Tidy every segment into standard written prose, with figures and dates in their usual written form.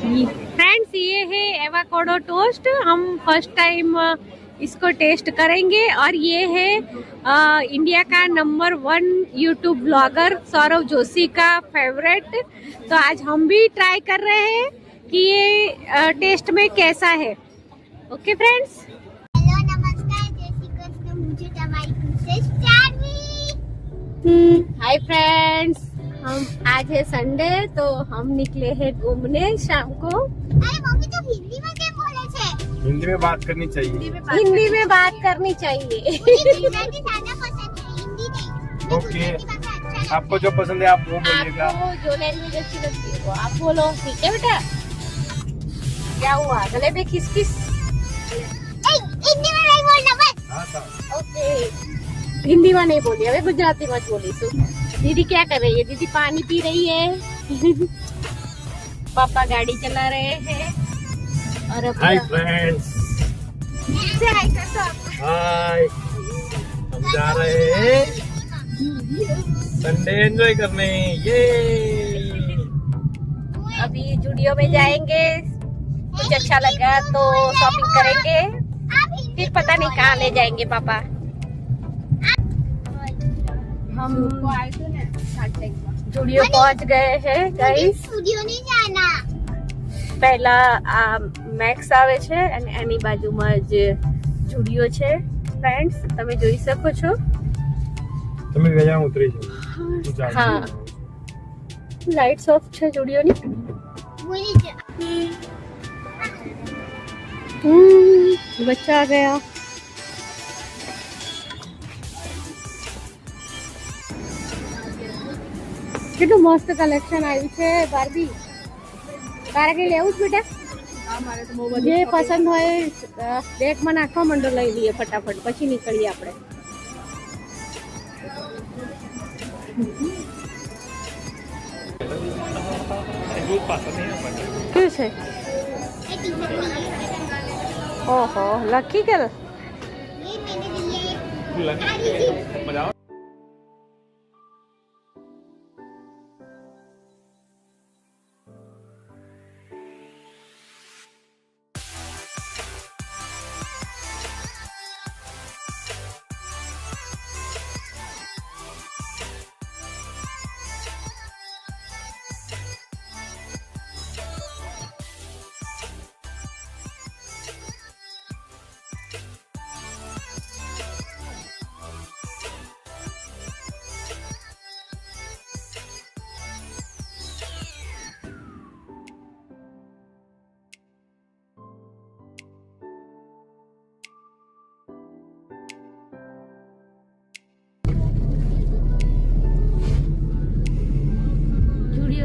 Friends, ये है avocado toast. हम फर्स्ट टाइम इसको टेस्ट करेंगे। और ये है इंडिया का number 1 YouTube blogger Saurav Joshi का फेवरेट। तो आज हम भी ट्राई कर रहे हैं कि ये टेस्ट में कैसा है। ओके फ्रेंड्स, हेलो नमस्कार, जय श्री कृष्ण। मुझे दवाई प्रिंसेस हाय फ्रेंड्स, हम आज है संडे तो हम निकले हैं घूमने शाम को। अरे मम्मी तो हिंदी में क्या बोले छे? हिंदी में बात करनी चाहिए। हिंदी में बात करनी चाहिए। मुझे गुजराती ज्यादा पसंद है, हिंदी नहीं। ओके। गुजराती भाषा अच्छा है। आपको जो पसंद है आप वो बोलिएगा। आपको जो लैंग्वेज अच्छी लगती है वो आप बोलो। ठीक है बेटा। क्या हुआ, गले में किस? हिंदी में नहीं बोलना बस। हाँ साहब। ओके, हिंदी में नहीं बोली, अबे गुजराती में बोली। तो दीदी क्या कर रही है? दीदी पानी पी रही है। पापा गाड़ी चला रहे हैं। और हाय फ्रेंड्स, से हाय कर दो आप। हाय। हम जा रहे हैं संडे एंजॉय करने। ये अभी जूडियो में जाएंगे, कुछ अच्छा लगा तो शॉपिंग करेंगे, फिर पता नहीं कहाँ ले जाएंगे पापा। हम जूडियो पहुंच गए हैं गाइस। स्टूडियो नहीं जाना। પહેલા આ મેક્સ આવે છે અને એની બાજુમાં જ જુડિયો છે। ફ્રેન્ડ્સ, તમે જોઈ શકો છો। તમે ગયા ઉતરી છો। હા, લાઇટ્સ ઓફ છે જુડિયોની। बोली जा। બચ્ચા આ ગયા। કેટલું મસ્ત કલેક્શન આવ્યું છે બાર્બી। તારે કઈ લેવું છે બેટા? જે પસંદ હોય બેગમાં નાખવા માંડો, લઈ લઈએ ફટાફટ, પછી નીકળીએ આપણે। શું છે? ઓહો, લકી ગર્લ। ये मेरे लिए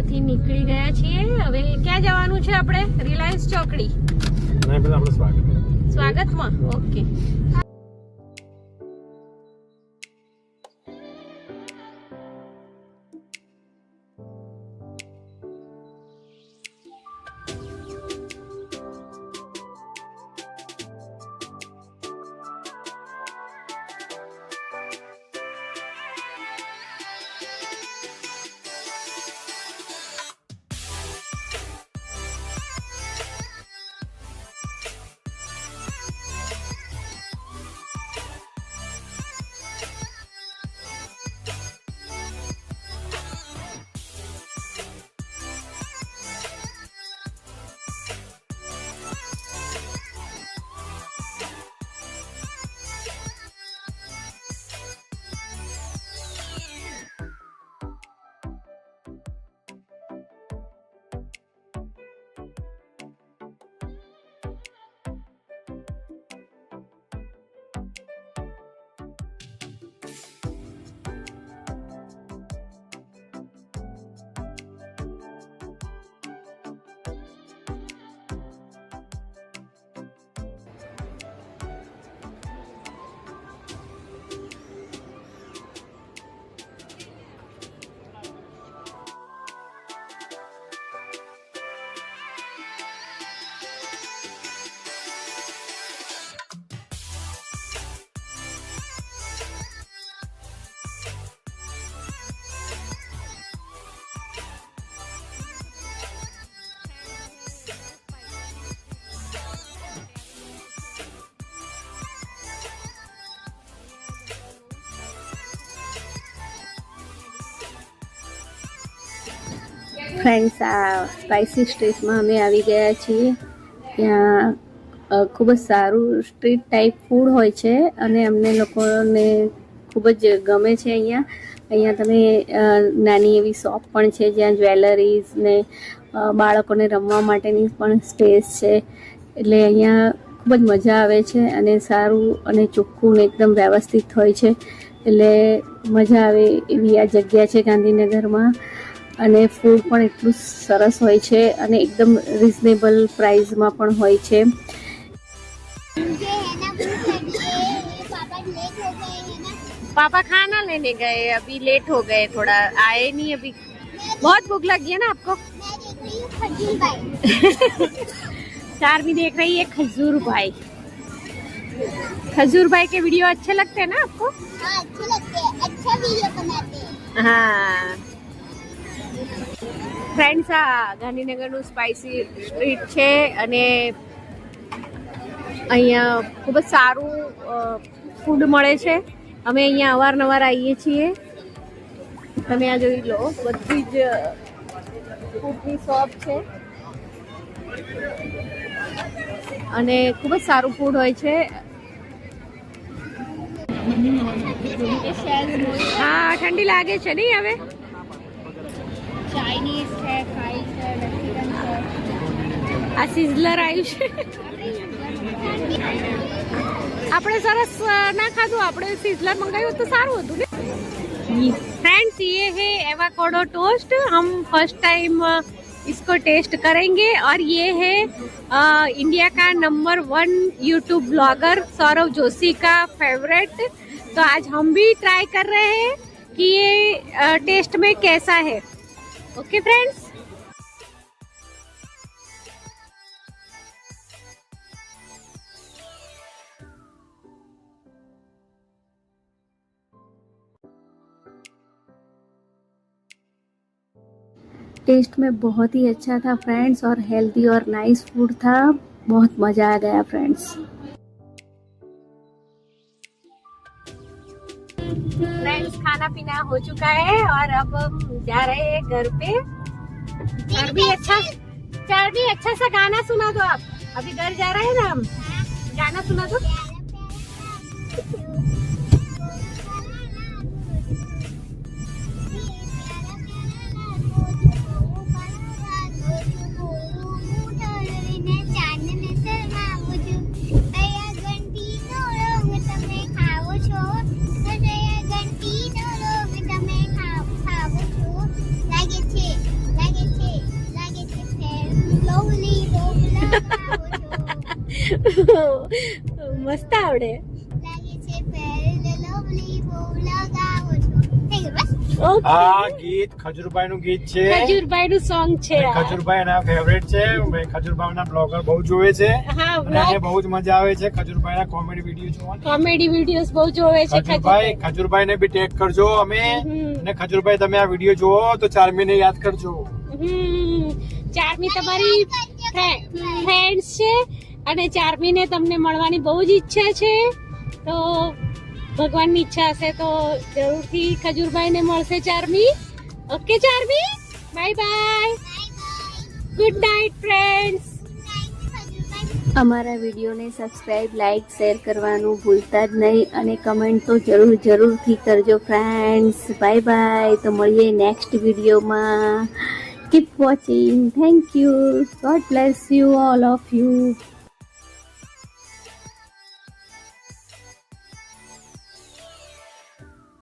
થી નીકળી ગયા છીએ। હવે ક્યાં જવાનું છે આપણે? રિલાયન્સ ચોકડી ના, પેલા આપણું સ્વાગત સ્વાગતમાં। ઓકે, ફ્રેન્ડ્સ, આ સ્પાઇસી સ્ટ્રીટમાં અમે આવી ગયા છીએ. ત્યાં ખૂબ જ સારું સ્ટ્રીટ ટાઈપ ફૂડ હોય છે અને અમને લોકોને ખૂબ જ ગમે છે. અહીંયા તમે નાની એવી શોપ પણ છે જ્યાં જ્વેલરીઝ ને બાળકોને રમવા માટેની પણ સ્પેસ છે. એટલે અહીંયા ખૂબ જ મજા આવે છે અને સારું અને ચોખ્ખું ને એકદમ વ્યવસ્થિત હોય છે. એટલે મજા આવે એવી આ જગ્યા છે ગાંધીનગરમાં. અને ફૂડ પણ એટલું સરસ હોય છે અને એકદમ રિઝનેબલ પ્રાઇસમાં પણ હોય છે. मुझे है ना भूख लगी है, ये पापा लेट हो गए हैं ना. पापा खाना लेने गए, अभी लेट हो गए, थोड़ा आए नहीं अभी. बहुत भूख लगी है ना आपको? मैं देख रही हूँ खजूर भाई. चार्मी देख रही है खजूर भाई. खजूर भाई के वीडियो अच्छे लगते हैं ना आपको? हाँ अच्छे लगते हैं, अच्छा वीडियो बनाते हैं. હા ફ્રેન્ડ્સ, આ ગાંધીનગરનું સ્પાઇસી સ્ટ્રીટ છે અને અહીંયા ખૂબ જ સારું ફૂડ મળે છે. અમે અહીંયા અવારનવાર આવીએ છીએ. તમે આ જોઈ લો, બધી જ ફૂડની શોપ છે અને ખૂબ જ સારું ફૂડ હોય છે. હા, ઠંડી લાગે છે નહીં હવે? ચાઇનીઝ છે, ફ્રાઈઝ છે, મેક્સિકન છે. આ સિઝલર આવ્યું છે. આપણે સરસ ના ખાધું, આપણે સિઝલર મંગાવ્યું તો સારું હતું ને. फ्रेंड्स, ये है एवाकाडो टोस्ट. हम फर्स्ट टाइम इसको टेस्ट करेंगे और ये है इंडिया का number 1 YouTube blogger Saurav Joshi का फेवरेट. तो आज हम भी ट्राई कर रहे हैं कि ये टेस्ट में कैसा है. Okay friends. टेस्ट में बहुत ही अच्छा था फ्रेंड्स और हेल्दी और नाइस फूड था. बहुत मज़ा आ गया फ्रेंड्स. फ्रेंड्स, खाना पीना हो चुका है और अब हम जा रहे हैं घर पे. चार्मी अच्छा सा गाना सुना दो आप. अभी घर जा रहे हैं ना हम. गाना सुना दो. મસ્ત આવડે. આ ગીત ખજૂરભાઈ નું ગીત છે. ખજૂરભાઈ નું સોંગ છે. ખજૂરભાઈ એના ફેવરેટ છે. ખજૂરભાઈ ના બ્લોગર બહુ જોવે છે અને એને બહુ જ મજા આવે છે ખજૂરભાઈ ના કોમેડી વિડીયો જોવાની. કોમેડી વિડીયોઝ બહુ જોવે છે ખજૂરભાઈ ને બી ટેગ કરજો અમે. અને ખજૂરભાઈ, તમે આ વિડીયો જોવો તો ચાર્મી ને યાદ કરજો. ચાર્મી તમારી ફ્રેન્ડ છે અને ચાર્મી ને તમને મળવાની બહુ જ ઈચ્છા છે. તો ભગવાનની ઈચ્છા હશે તો જરૂરથી ખજૂરભાઈ ને મળશે Charmi. Okay Charmi, bye bye. Good night friends. અમારા વિડીયોને સબસ્ક્રાઈબ, લાઈક, શેર કરવાનું ભૂલતા જ નહીં અને કમેન્ટ તો જરૂરથી કરજો ફ્રેન્ડ્સ. Bye bye. તો મળીએ નેક્સ્ટ વિડીયોમાં. Keep watching. Thank you. God bless you all of you.